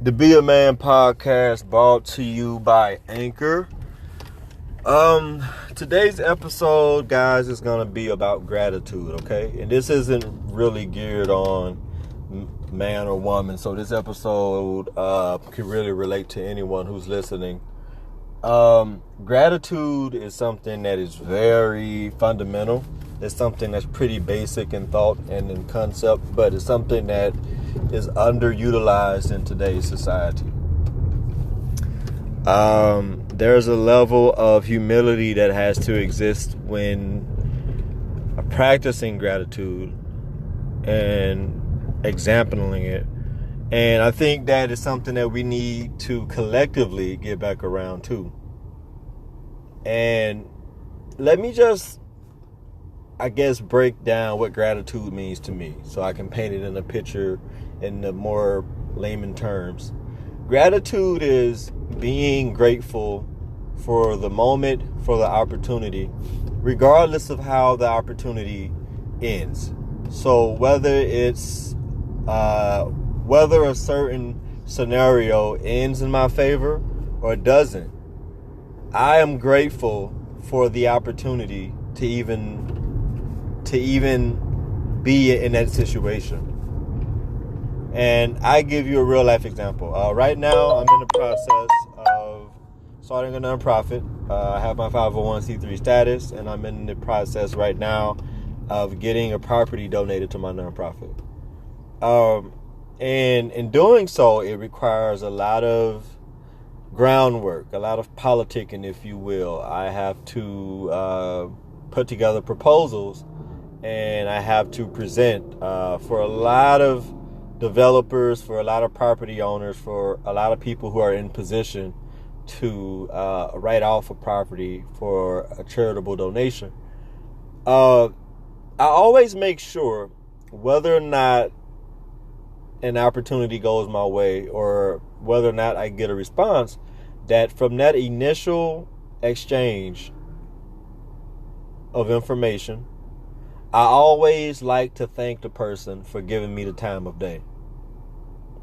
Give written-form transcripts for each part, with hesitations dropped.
The Be a Man podcast brought to you by Anchor. Today's episode, guys, is going to be about gratitude, okay? And this isn't really geared on man or woman, so this episode can really relate to anyone who's listening. Gratitude is something that is very fundamental. It's something that's pretty basic in thought and in concept, but it's something that is underutilized in today's society. There's a level of humility that has to exist when practicing gratitude and exempling it. And I think that is something that we need to collectively get back around to. And let me just, break down what gratitude means to me so I can paint it in a picture in the more layman terms. Gratitude is being grateful for the moment, for the opportunity, regardless of how the opportunity ends. So whether a certain scenario ends in my favor or doesn't, I am grateful for the opportunity to even be in that situation. And I give you a real life example. Right now, I'm in the process of starting a nonprofit. I have my 501c3 status, and I'm in the process right now of getting a property donated to my nonprofit. And in doing so, it requires a lot of groundwork, a lot of politicking, if you will. I have to put together proposals, and I have to present for a lot of developers, for a lot of property owners, for a lot of people who are in position to write off a property for a charitable donation. I always make sure, whether or not an opportunity goes my way or whether or not I get a response, that from that initial exchange of information, I always like to thank the person for giving me the time of day.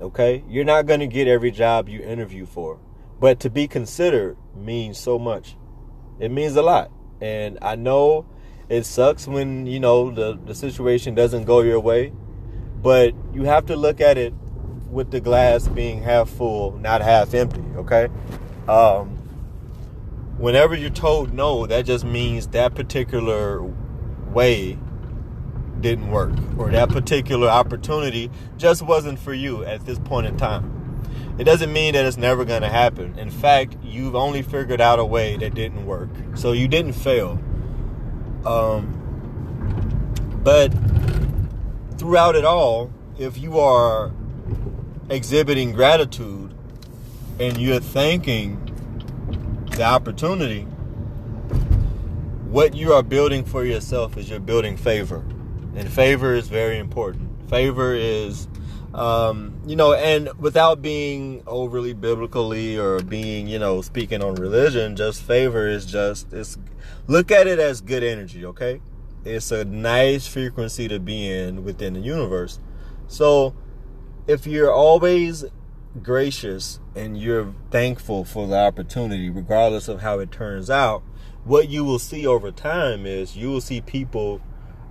Okay? You're not going to get every job you interview for, but to be considered means so much. It means a lot. And I know it sucks when, the situation doesn't go your way, but you have to look at it with the glass being half full, not half empty, okay? Whenever you're told no, that just means that particular way didn't work, or that particular opportunity just wasn't for you at this point in time. It doesn't mean that it's never going to happen. In fact, you've only figured out a way that didn't work, so you didn't fail. But throughout it all, if you are exhibiting gratitude and you're thanking the opportunity, what you are building for yourself is you're building favor. And favor is very important. Favor is, and without being overly biblically or being, speaking on religion, just favor is look at it as good energy, okay? It's a nice frequency to be in within the universe. So if you're always gracious and you're thankful for the opportunity, regardless of how it turns out, what you will see over time is you will see people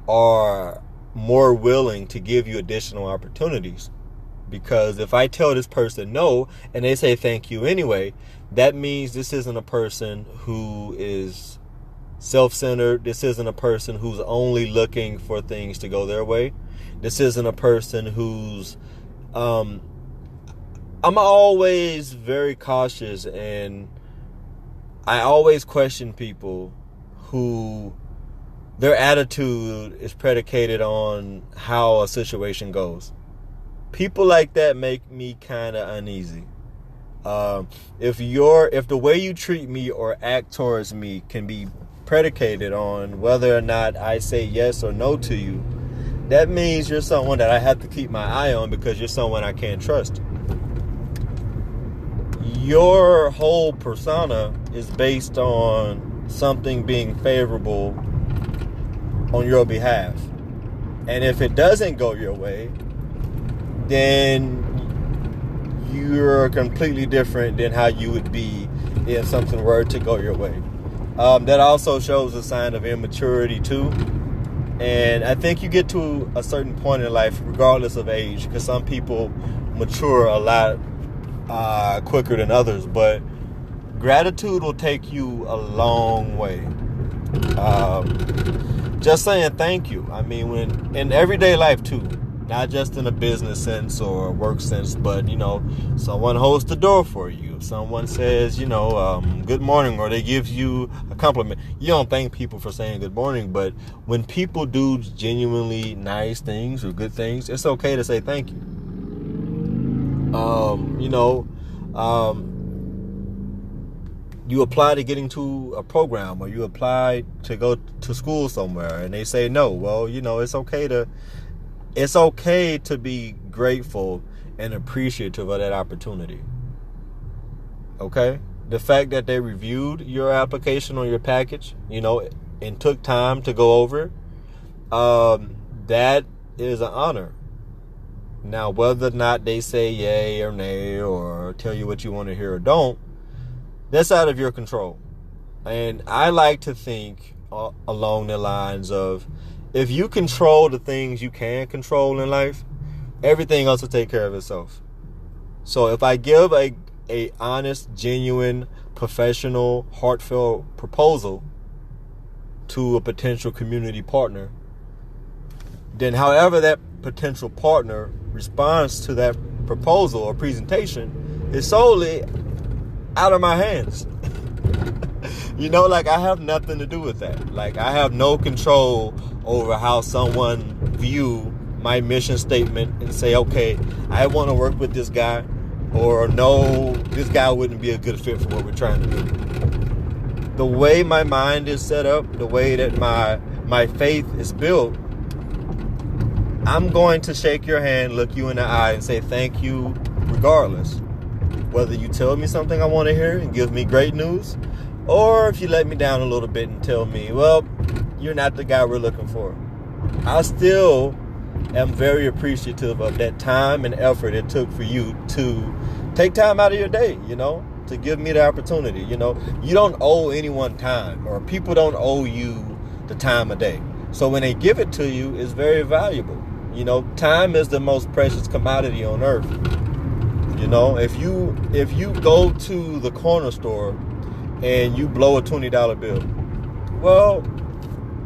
are more willing to give you additional opportunities. Because if I tell this person no and they say thank you anyway, that means this isn't a person who is self-centered. This isn't a person who's only looking for things to go their way. This isn't a person who's I'm always very cautious, and I always question people who their attitude is predicated on how a situation goes. People like that make me kind of uneasy. If the way you treat me or act towards me can be predicated on whether or not I say yes or no to you, that means you're someone that I have to keep my eye on, because you're someone I can't trust. Your whole persona is based on something being favorable on your behalf. And if it doesn't go your way, then you're completely different than how you would be if something were to go your way. That also shows a sign of immaturity too. And I think you get to a certain point in life, regardless of age, because some people mature a lot quicker than others, but gratitude will take you a long way. Just saying thank you. I mean, when in everyday life too, not just in a business sense or a work sense, but someone holds the door for you. Someone says, good morning, or they give you a compliment. You don't thank people for saying good morning, but when people do genuinely nice things or good things, it's okay to say thank you. You apply to get into a program, or you apply to go to school somewhere, and they say no. Well, it's okay to be grateful and appreciative of that opportunity. Okay? The fact that they reviewed your application or your package, and took time to go over it, that is an honor. Now, whether or not they say yay or nay or tell you what you want to hear or don't, that's out of your control. And I like to think along the lines of, if you control the things you can control in life, everything else will take care of itself. So if I give a honest, genuine, professional, heartfelt proposal to a potential community partner, then however that potential partner responds to that proposal or presentation is solely out of my hands. I have nothing to do with that. I have no control over how someone view my mission statement and say, okay, I want to work with this guy, or no, this guy wouldn't be a good fit for what we're trying to do. The way my mind is set up, the way that my faith is built, I'm going to shake your hand, look you in the eye, and say thank you regardless. Whether you tell me something I want to hear and give me great news, or if you let me down a little bit and tell me, well, you're not the guy we're looking for. I still am very appreciative of that time and effort it took for you to take time out of your day, to give me the opportunity. You don't owe anyone time, or people don't owe you the time of day. So when they give it to you, it's very valuable. Time is the most precious commodity on earth. If you go to the corner store and you blow a $20 bill, well,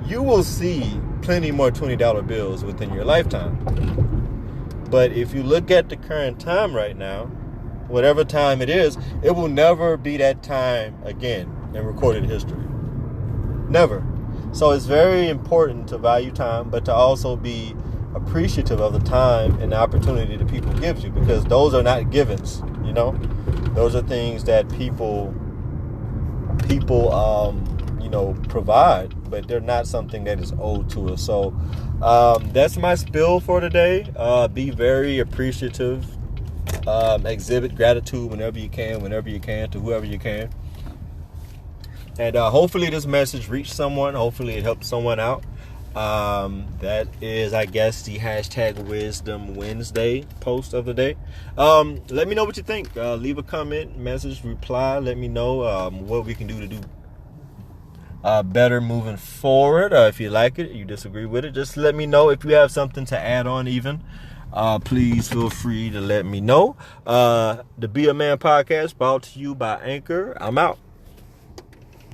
you will see plenty more $20 bills within your lifetime. But if you look at the current time right now, whatever time it is, it will never be that time again in recorded history. Never. So it's very important to value time, but to also be appreciative of the time and the opportunity that people give you, because those are not givens. Those are things that people provide, but they're not something that is owed to us. So that's my spill for today. Be very appreciative. Exhibit gratitude whenever you can, to whoever you can. And hopefully this message reached someone. Hopefully it helped someone out. That is, I guess, the hashtag Wisdom Wednesday post of the day. Let me know what you think. Leave a comment, message, reply. Let me know what we can do to do better moving forward. If you like it, you disagree with it, just let me know. If you have something to add on even, please feel free to let me know. The Be a Man podcast brought to you by Anchor. I'm out.